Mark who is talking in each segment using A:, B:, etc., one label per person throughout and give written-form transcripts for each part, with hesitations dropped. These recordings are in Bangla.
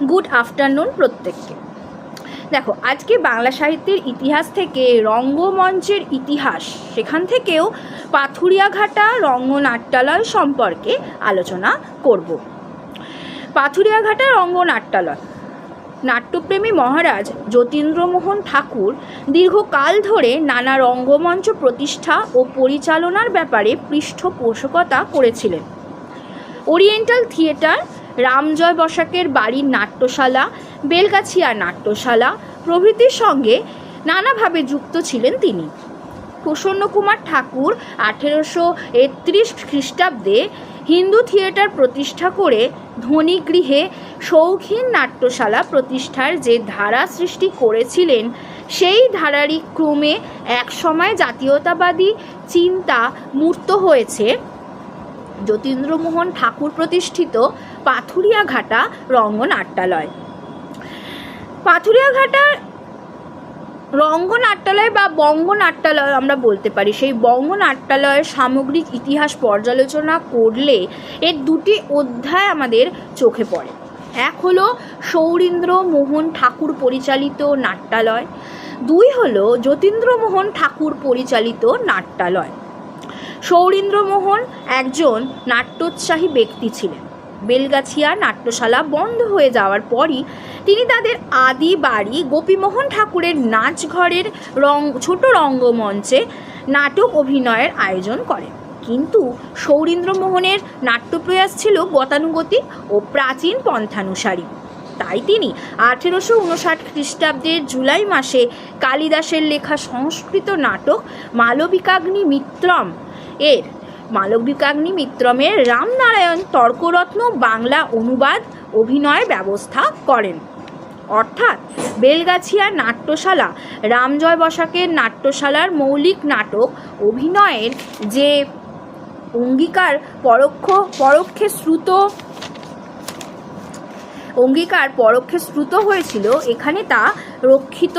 A: গুড আফটারনুন প্রত্যেককে। দেখো, আজকে বাংলা সাহিত্যের ইতিহাস থেকে রঙ্গমঞ্চের ইতিহাস, সেখান থেকেও পাথুরিয়াঘাটা রঙ্গনাট্যালয় সম্পর্কে আলোচনা করব। পাথুরিয়াঘাটা রঙ্গনাট্যালয়। নাট্যপ্রেমী মহারাজ যতীন্দ্রমোহন ঠাকুর দীর্ঘকাল ধরে নানা রঙ্গমঞ্চ প্রতিষ্ঠা ও পরিচালনার ব্যাপারে পৃষ্ঠপোষকতা করেছিলেন। ওরিয়েন্টাল থিয়েটার, রামজয় বসাকের বাড়ির নাট্যশালা, বেলগাছিয়া নাট্যশালা প্রভৃতির সঙ্গে নানাভাবে যুক্ত ছিলেন তিনি। প্রসন্নকুমার ঠাকুর 1831 খ্রিস্টাব্দে হিন্দু থিয়েটার প্রতিষ্ঠা করে ধনীগৃহে শৌখিন নাট্যশালা প্রতিষ্ঠার যে ধারা সৃষ্টি করেছিলেন, সেই ধারারই ক্রমে একসময় জাতীয়তাবাদী চিন্তা মূর্ত হয়েছে যতীন্দ্রমোহন ঠাকুর প্রতিষ্ঠিত পাথুরিয়াঘাটা রঙ্গনাট্যালয়। পাথুরিয়াঘাটা রঙ্গনাট্যালয় বা বঙ্গনাট্যালয় আমরা বলতে পারি। সেই বঙ্গনাট্যালয়ের সামগ্রিক ইতিহাস পর্যালোচনা করলে এর দুটি অধ্যায় আমাদের চোখে পড়ে। এক হলো সৌরীন্দ্রমোহন ঠাকুর পরিচালিত নাট্যালয়, দুই হলো যতীন্দ্রমোহন ঠাকুর পরিচালিত নাট্যালয়। সৌরীন্দ্রমোহন একজন নাট্যোৎসাহী ব্যক্তি ছিলেন। বেলগাছিয়া নাট্যশালা বন্ধ হয়ে যাওয়ার পরই তিনি তাদের আদি বাড়ি গোপীমোহন ঠাকুরের নাচঘরের ছোট রঙ্গমঞ্চে নাটক অভিনয়ের আয়োজন করেন। কিন্তু সৌরীন্দ্রমোহনের নাট্যপ্রয়াস ছিল গতানুগতিক ও প্রাচীন পন্থানুসারী। তাই তিনি 1859 খ্রিস্টাব্দের জুলাই মাসে কালিদাসের লেখা সংস্কৃত নাটক মালবিকাগ্নি মিত্রমের রামনারায়ণ তর্করত্ন বাংলা অনুবাদ অভিনয় ব্যবস্থা করেন। অর্থাৎ বেলগাছিয়া নাট্যশালা রামজয় বসাকের নাট্যশালার মৌলিক নাটক অভিনয়ের যে অঙ্গীকার পরোক্ষে শ্রুত হয়েছিল, এখানে তা রক্ষিত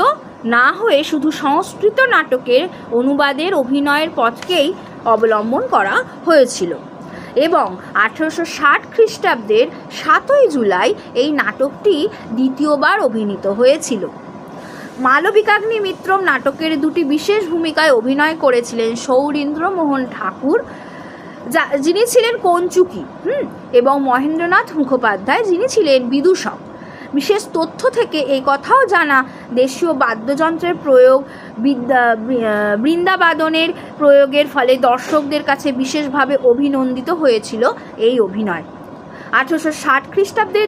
A: না হয়ে শুধু সংস্কৃত নাটকের অনুবাদের অভিনয়ের পথকেই অবলম্বন করা হয়েছিল। এবং 1860 খ্রিস্টাব্দের 7ই জুলাই এই নাটকটি দ্বিতীয়বার অভিনীত হয়েছিল। মালবিকাগ্নি মিত্রম নাটকের দুটি বিশেষ ভূমিকায় অভিনয় করেছিলেন সৌরীন্দ্রমোহন ঠাকুর, যিনি ছিলেন কঞ্চুকি, এবং মহেন্দ্রনাথ মুখোপাধ্যায়, যিনি ছিলেন বিদূষক। বিশেষ তথ্য থেকে এই কথাও জানা, দেশীয় বাদ্যযন্ত্রের প্রয়োগ, বৃন্দাবাদনের প্রয়োগের ফলে দর্শকদের কাছে বিশেষভাবে অভিনন্দিত হয়েছিল এই অভিনয়। 1860 খ্রিস্টাব্দে